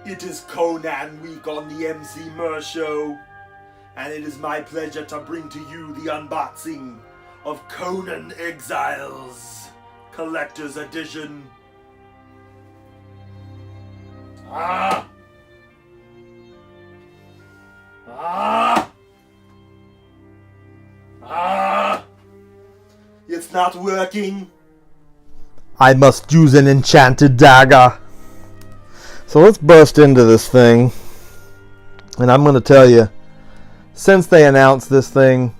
It is Conan week on the Emceemur show, and it is my pleasure to bring to you the unboxing of Conan Exiles Collector's Edition. It's not working. I must use an enchanted dagger. So let's burst into this thing. And I'm going to tell you, since they announced this thing,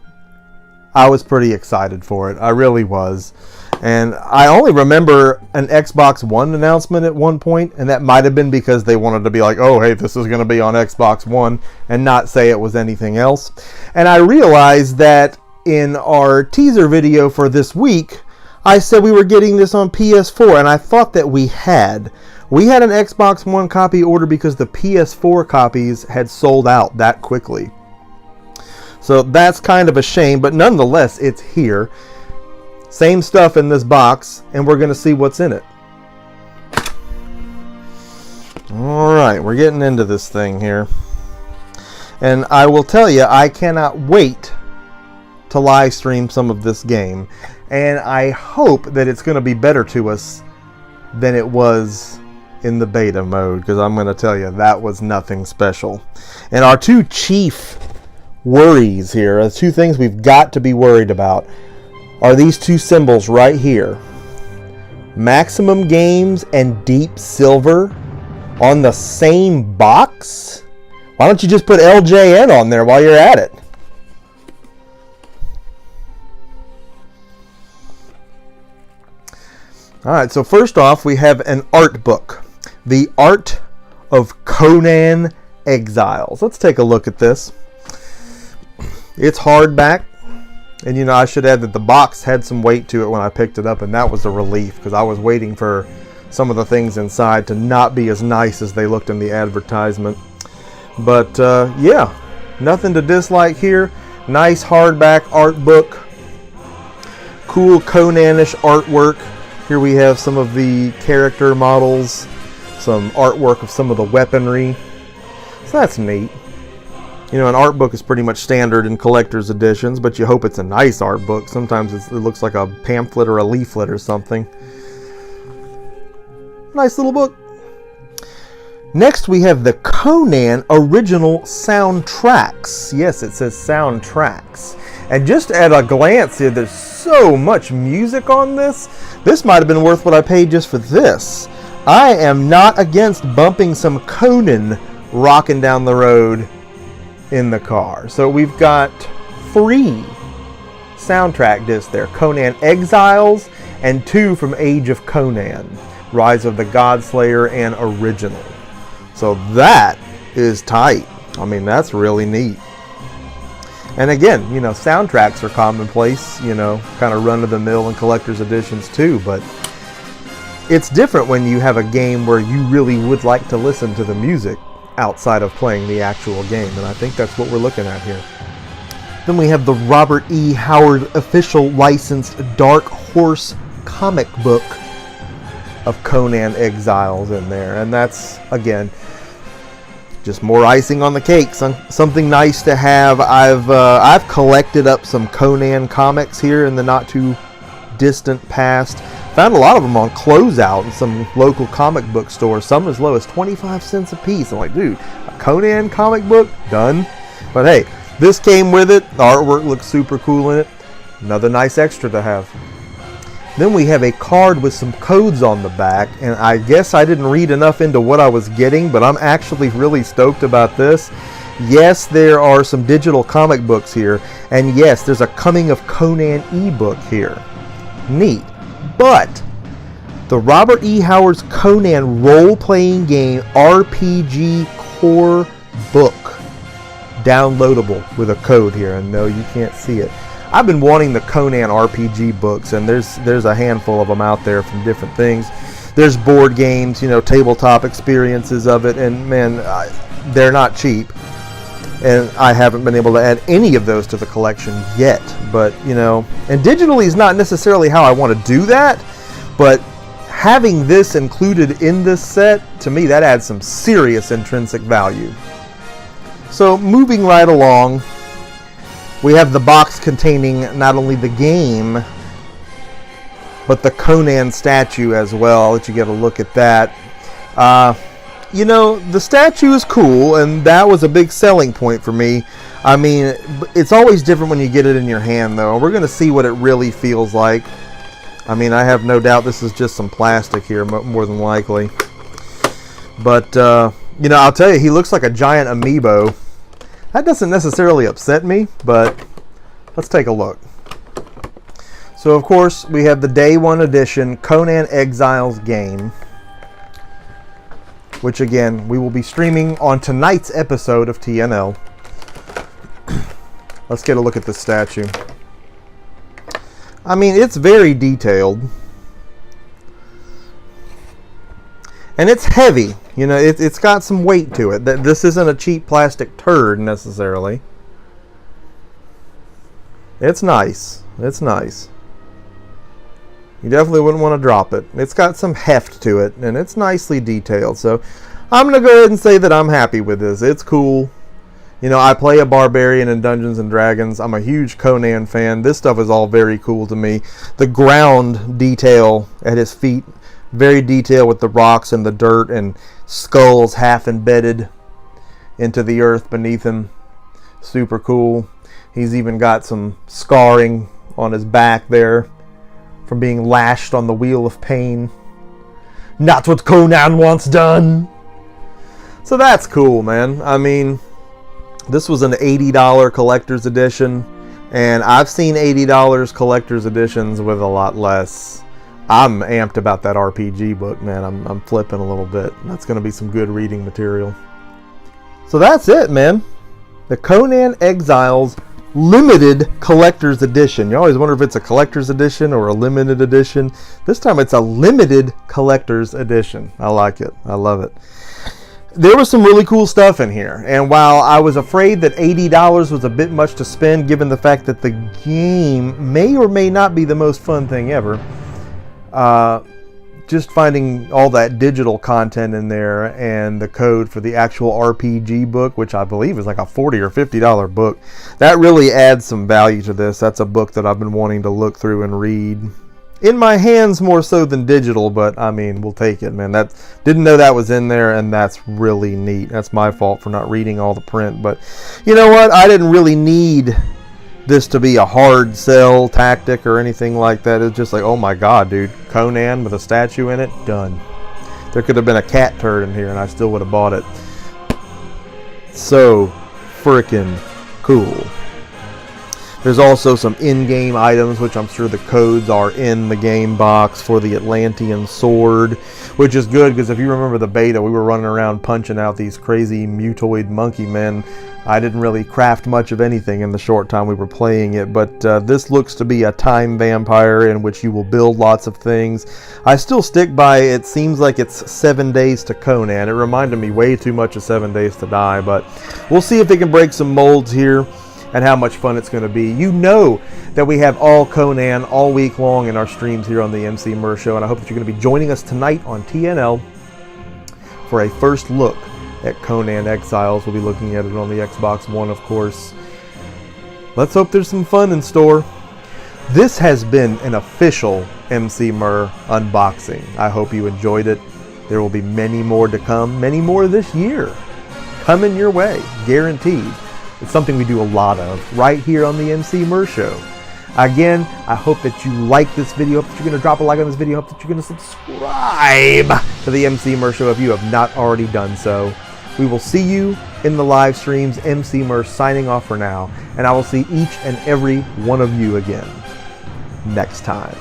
I was pretty excited for it. I really was. And I only remember an Xbox One announcement at one point, and that might have been because they wanted to be like, oh, hey, this is going to be on Xbox One, and not say it was anything else. And I realized that in our teaser video for this week, I said we were getting this on PS4, and I thought that we had. We had an Xbox One copy order because the PS4 copies had sold out that quickly. So that's kind of a shame, but nonetheless, it's here. Same stuff in this box, and we're going to see what's in it. Alright, we're getting into this thing here. And I will tell you, I cannot wait to live stream some of this game. And I hope that it's going to be better to us than it was in the beta mode, because I'm going to tell you, that was nothing special. And our two chief worries here, the two things we've got to be worried about, are these two symbols right here. Maximum Games and Deep Silver on the same box? Why don't you just put LJN on there while you're at it? Alright, so first off, we have an art book. The Art of Conan Exiles. Let's take a look at this. It's hardback. And you know, I should add that the box had some weight to it when I picked it up, and that was a relief, because I was waiting for some of the things inside to not be as nice as they looked in the advertisement. But yeah, nothing to dislike here. Nice hardback art book. Cool Conan-ish artwork. Here we have some of the character models, some artwork of some of the weaponry. So that's neat. You know, an art book is pretty much standard in collector's editions, but you hope it's a nice art book. Sometimes it looks like a pamphlet or a leaflet or something. Nice little book. Next we have the Conan original soundtracks. Yes, it says soundtracks. And just at a glance here, there's so much music on this. This might have been worth what I paid just for this. I am not against bumping some Conan rocking down the road in the car. So we've got 3 soundtrack discs there. Conan Exiles and 2 from Age of Conan. Rise of the Godslayer and Original. So that is tight. I mean, that's really neat. And again, you know, soundtracks are commonplace, you know, kind of run-of-the-mill in collector's editions too, but it's different when you have a game where you really would like to listen to the music outside of playing the actual game, and I think that's what we're looking at here. Then we have the Robert E. Howard official licensed Dark Horse comic book of Conan Exiles in there, and that's, again, just more icing on the cake. Something nice to have. I've collected up some Conan comics here in the not too distant past. Found a lot of them on closeout in some local comic book stores. Some as low as 25 cents a piece. I'm like, dude, a Conan comic book? Done. But hey, this came with it. The artwork looks super cool in it. Another nice extra to have. Then we have a card with some codes on the back, and I guess I didn't read enough into what I was getting, but I'm actually really stoked about this. Yes, there are some digital comic books here, and yes, there's a Coming of Conan ebook here. Neat. But the Robert E. Howard's Conan role-playing game RPG core book, downloadable with a code here, and no, you can't see it. I've been wanting the Conan RPG books, and there's a handful of them out there from different things. There's board games, you know, tabletop experiences of it, and man, they're not cheap. And I haven't been able to add any of those to the collection yet. But, you know, and digitally is not necessarily how I want to do that, but having this included in this set, to me, that adds some serious intrinsic value. So moving right along, we have the box containing not only the game, but the Conan statue as well. I'll let you get a look at that. You know, the statue is cool, and that was a big selling point for me. I mean, it's always different when you get it in your hand, though. We're going to see what it really feels like. I mean, I have no doubt this is just some plastic here, more than likely. But, you know, I'll tell you, he looks like a giant amiibo. That doesn't necessarily upset me, but let's take a look. So, of course, we have the Day 1 edition Conan Exiles game, which, again, we will be streaming on tonight's episode of TNL. Let's get a look at this statue. I mean, it's very detailed. And it's heavy. You know, it's got some weight to it. This isn't a cheap plastic turd, necessarily. It's nice. It's nice. You definitely wouldn't want to drop it. It's got some heft to it, and it's nicely detailed. So I'm going to go ahead and say that I'm happy with this. It's cool. You know, I play a barbarian in Dungeons and Dragons. I'm a huge Conan fan. This stuff is all very cool to me. The ground detail at his feet, very detailed with the rocks and the dirt and skulls half embedded into the earth beneath him. Super cool. He's even got some scarring on his back there from being lashed on the wheel of pain. Not what Conan wants done. So that's cool, man. I mean, this was an $80 collector's edition, and I've seen $80 collector's editions with a lot less. I'm amped about that RPG book, man. I'm flipping a little bit. That's going to be some good reading material. So that's it, man. The Conan Exiles limited collector's edition. You always wonder if it's a collector's edition or a limited edition. This time it's a limited collector's edition. I like it. I love it. There was some really cool stuff in here, and while I was afraid that $80 was a bit much to spend given the fact that the game may or may not be the most fun thing ever, just finding all that digital content in there and the code for the actual RPG book, which I believe is like a $40 or $50 book, that really adds some value to this. That's a book that I've been wanting to look through and read. In my hands more so than digital, but I mean, we'll take it, man. That didn't know that was in there, and that's really neat. That's my fault for not reading all the print, but you know what? I didn't really need this to be a hard sell tactic or anything like that. It's just like, oh my god, dude, Conan with a statue in it, done. There could have been a cat turd in here and I still would have bought it. So freaking cool. There's also some in-game items, which I'm sure the codes are in the game box for the Atlantean sword, which is good because if you remember the beta, we were running around punching out these crazy mutoid monkey men. I didn't really craft much of anything in the short time we were playing it, but this looks to be a time vampire in which you will build lots of things. I still stick by it seems like it's 7 days to Conan. It reminded me way too much of 7 Days to Die, but we'll see if they can break some molds here and how much fun it's going to be. You know that we have all Conan all week long in our streams here on the Emceemur Show, and I hope that you're going to be joining us tonight on TNL for a first look at Conan Exiles. We'll be looking at it on the Xbox One, of course. Let's hope there's some fun in store. This has been an official Emceemur unboxing. I hope you enjoyed it. There will be many more to come, many more this year. Coming your way, guaranteed. It's something we do a lot of right here on the Emceemur Show. Again, I hope that you like this video. I hope that you're going to drop a like on this video. I hope that you're going to subscribe to the Emceemur Show if you have not already done so. We will see you in the live streams. Emceemur signing off for now. And I will see each and every one of you again next time.